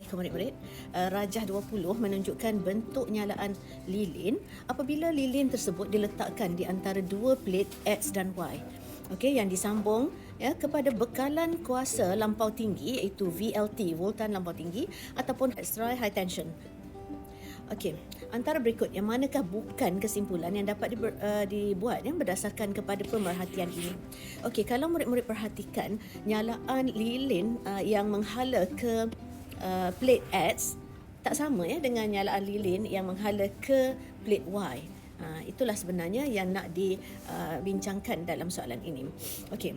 ke murid-murid. Rajah 20 menunjukkan bentuk nyalaan lilin apabila lilin tersebut diletakkan di antara dua plate X dan Y. Okey, yang disambung kepada bekalan kuasa lampau tinggi iaitu VLT, voltan lampau tinggi, ataupun extra high tension. Okey, antara berikut yang manakah bukan kesimpulan yang dapat dibuat berdasarkan kepada pemerhatian ini. Okey, kalau murid-murid perhatikan nyalaan lilin yang menghala ke plate X tak sama dengan nyalaan lilin yang menghala ke plate Y. Itulah sebenarnya yang nak dibincangkan dalam soalan ini. Okey.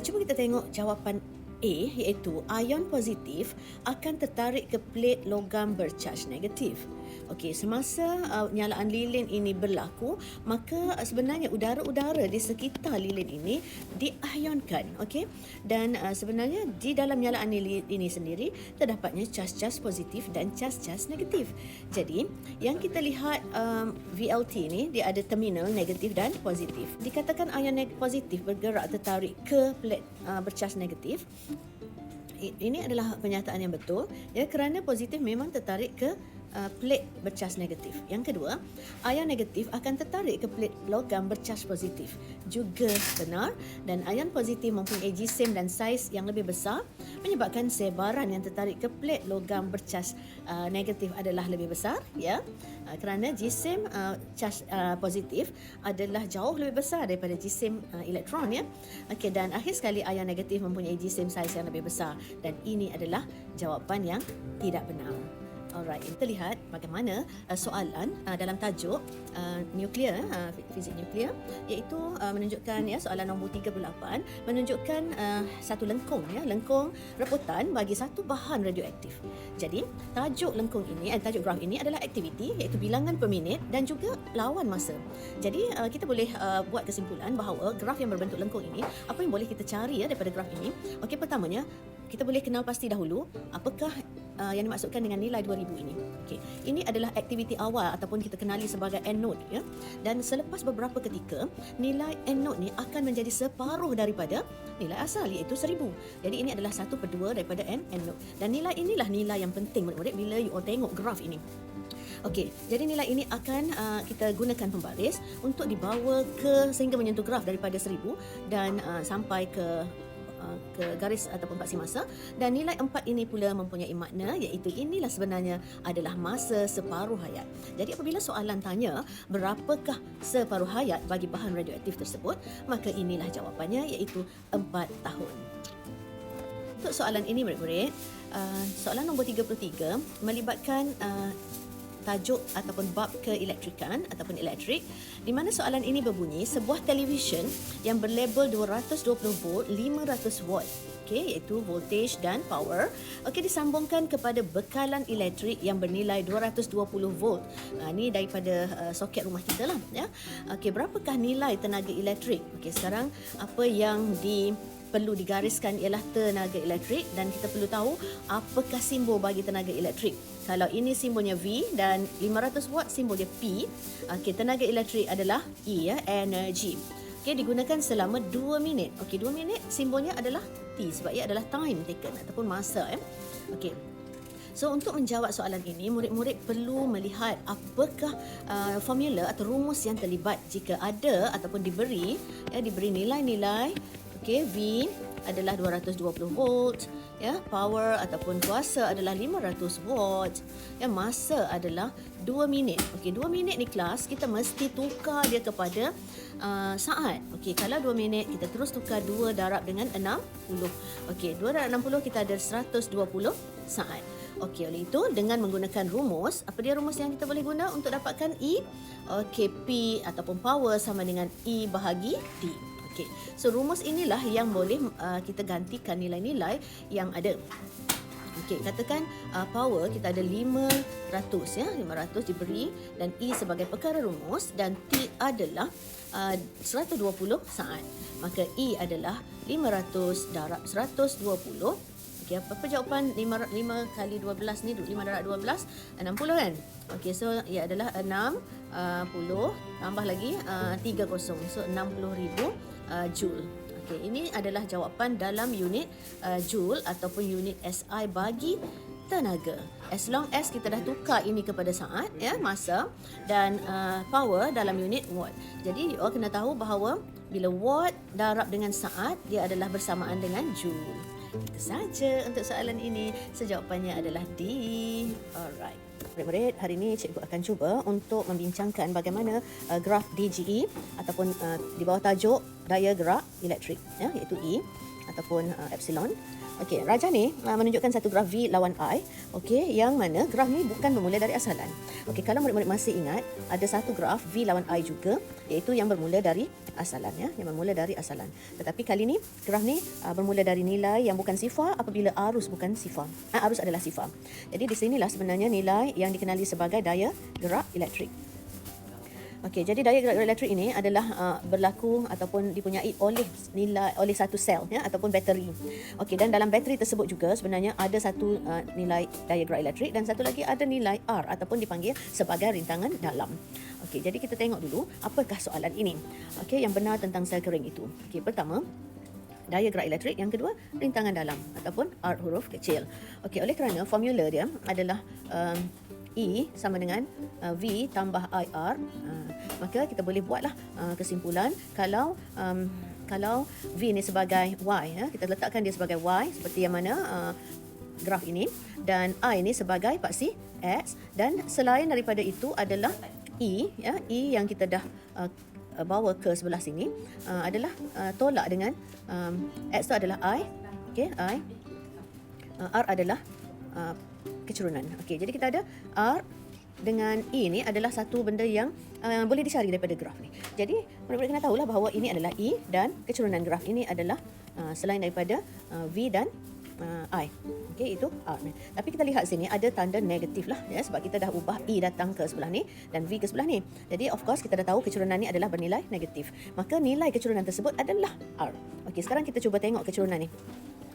Cuba kita tengok jawapan A, iaitu ion positif akan tertarik ke plate logam bercaj negatif. Okey, semasa nyalaan lilin ini berlaku, maka sebenarnya udara-udara di sekitar lilin ini diionkan, okey. Dan sebenarnya di dalam nyalaan lilin ini sendiri terdapatnya cas-cas positif dan cas-cas negatif. Jadi, yang kita lihat VLT ni dia ada terminal negatif dan positif. Dikatakan ion positif bergerak tertarik ke plate bercaj negatif. Ini adalah pernyataan yang betul kerana positif memang tertarik ke plate bercas negatif. Yang kedua, ion negatif akan tertarik ke plate logam bercas positif. Juga benar, dan ion positif mempunyai jisim dan saiz yang lebih besar menyebabkan sebaran yang tertarik ke plate logam bercas negatif adalah lebih besar kerana jisim cas positif adalah jauh lebih besar daripada jisim elektron Okey, dan akhir sekali ion negatif mempunyai jisim saiz yang lebih besar, dan ini adalah jawapan yang tidak benar. Alright, kita lihat bagaimana soalan dalam tajuk nuklear, fizik nuklear, iaitu menunjukkan soalan nombor 38 menunjukkan satu lengkung lengkung reputan bagi satu bahan radioaktif. Jadi, tajuk lengkung ini tajuk graf ini adalah aktiviti, iaitu bilangan per minit dan juga lawan masa. Jadi, kita boleh buat kesimpulan bahawa graf yang berbentuk lengkung ini, apa yang boleh kita cari daripada graf ini. Okey, pertamanya kita boleh kenal pasti dahulu apakah yang dimaksudkan dengan nilai 2000 ini. Okey, ini adalah aktiviti awal ataupun kita kenali sebagai anode Dan selepas beberapa ketika, nilai anode ni akan menjadi separuh daripada nilai asal, iaitu 1000. Jadi ini adalah 1/2 daripada anode. Dan nilai inilah nilai yang penting murid-murid bila you all tengok graf ini. Okey, jadi nilai ini akan kita gunakan pembaris untuk dibawa sehingga menyentuh graf daripada 1000 dan sampai ke garis ataupun paksi masa, dan nilai 4 ini pula mempunyai makna, iaitu inilah sebenarnya adalah masa separuh hayat. Jadi apabila soalan tanya berapakah separuh hayat bagi bahan radioaktif tersebut, maka inilah jawapannya, iaitu 4 tahun. Untuk soalan ini murid-murid, soalan nombor 33 melibatkan tajuk ataupun bab keelektrikan ataupun elektrik, di mana soalan ini berbunyi sebuah televisyen yang berlabel 220 volt 500 watt, iaitu voltage dan power, disambungkan kepada bekalan elektrik yang bernilai 220 volt. Ini daripada soket rumah kita lah berapakah nilai tenaga elektrik? Sekarang apa yang perlu digariskan ialah tenaga elektrik, dan kita perlu tahu apakah simbol bagi tenaga elektrik. Kalau ini simbolnya V dan 500 watt simbolnya P, tenaga elektrik adalah E, energy. Digunakan selama 2 minit. 2 minit simbolnya adalah T sebab ia adalah time taken ataupun masa. So, untuk menjawab soalan ini, murid-murid perlu melihat apakah formula atau rumus yang terlibat jika ada ataupun diberi nilai-nilai. V adalah 220 volt, power ataupun kuasa adalah 500 watt, masa adalah 2 minit. 2 minit ni kelas kita mesti tukar dia kepada saat. Kalau 2 minit kita terus tukar 2 darab dengan 60. 2 darab 60 kita ada 120 saat. Oleh itu dengan menggunakan rumus, apa dia rumus yang kita boleh guna untuk dapatkan E? P ataupun power sama dengan E bahagi T. So rumus inilah yang boleh kita gantikan nilai-nilai yang ada. Katakan power kita ada 500 500 diberi, dan E sebagai perkara rumus, dan T adalah 120 saat. Maka E adalah 500 darab 120. Apa jawapan 5 kali 12 ni? 5 darab 12 60 kan? So ia adalah 60 tambah lagi 30, so 60,000 joule. Okey, ini adalah jawapan dalam unit Joule ataupun unit SI bagi tenaga. As long as kita dah tukar ini kepada saat, ya, masa dan power dalam unit watt. Jadi, awak kena tahu bahawa bila watt darab dengan saat, dia adalah bersamaan dengan joule. Itu saja untuk soalan ini. Sejawapannya adalah D. Alright. Murid-murid, hari ini cikgu akan cuba untuk membincangkan bagaimana graf DGE ataupun di bawah tajuk daya gerak elektrik, ya, iaitu E ataupun epsilon. Okey, Rajah ni menunjukkan satu graf V lawan I, okey, yang mana graf ni bukan bermula dari asalan. Okey, kalau murid-murid masih ingat, ada satu graf V lawan I juga, iaitu yang bermula dari asalan, ya, yang bermula dari asalan. Tetapi kali ni graf ni bermula dari nilai yang bukan sifar apabila arus bukan sifar. Arus adalah sifar. Jadi di sinilah sebenarnya nilai yang dikenali sebagai daya gerak elektrik. Okey, jadi daya gerak elektrik ini adalah berlaku ataupun dipunyai oleh satu sel, ya, ataupun bateri. Okey, dan dalam bateri tersebut juga sebenarnya ada satu nilai daya gerak elektrik dan satu lagi ada nilai R ataupun dipanggil sebagai rintangan dalam. Okey, jadi kita tengok dulu apakah soalan ini. Okey, yang benar tentang sel kering itu. Okey, pertama, daya gerak elektrik, yang kedua rintangan dalam ataupun R huruf kecil. Okey, oleh kerana formula dia adalah E sama dengan V tambah IR, maka kita boleh buatlah kesimpulan kalau V ni sebagai Y, ya, kita letakkan dia sebagai Y seperti yang mana graf ini, dan I ni sebagai paksi X, dan selain daripada itu adalah E, ya, E yang kita dah bawa ke sebelah sini adalah tolak dengan X tu adalah I, okey, I, R adalah kecurunan. Okey, jadi kita ada R dengan E ni adalah satu benda yang boleh dicari daripada graf ni. Jadi, murid-murid kena tahulah bahawa ini adalah E dan kecurunan graf ini adalah selain daripada V dan I. Okey, itu R ni. Tapi kita lihat sini ada tanda negatif lah, ya, sebab kita dah ubah E datang ke sebelah ni dan V ke sebelah ni. Jadi, of course, kita dah tahu kecurunan ni adalah bernilai negatif. Maka nilai kecurunan tersebut adalah R. Okey, sekarang kita cuba tengok kecurunan ni.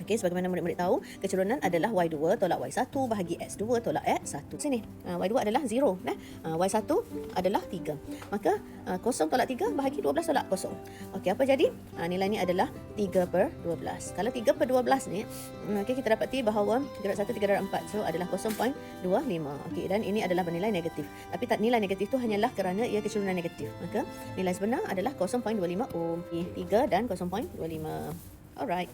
Okey, sebagaimana murid-murid tahu, kecurunan adalah Y2 tolak Y1 bahagi X2 tolak X1. Sini, Y2 adalah 0, Y1 adalah 3. Maka 0 tolak 3 bahagi 12 tolak 0. Okey, apa jadi? Nilai ni adalah 3/12. Kalau 3/12 ni, okey, kita dapati bahawa 3 darab 1, 3 darab 4, so adalah 0.25. Okey, dan ini adalah bernilai negatif. Tapi nilai negatif itu hanyalah kerana ia kecurunan negatif. Maka nilai sebenar adalah 0.25 ohm. 3 dan 0.25. Alright.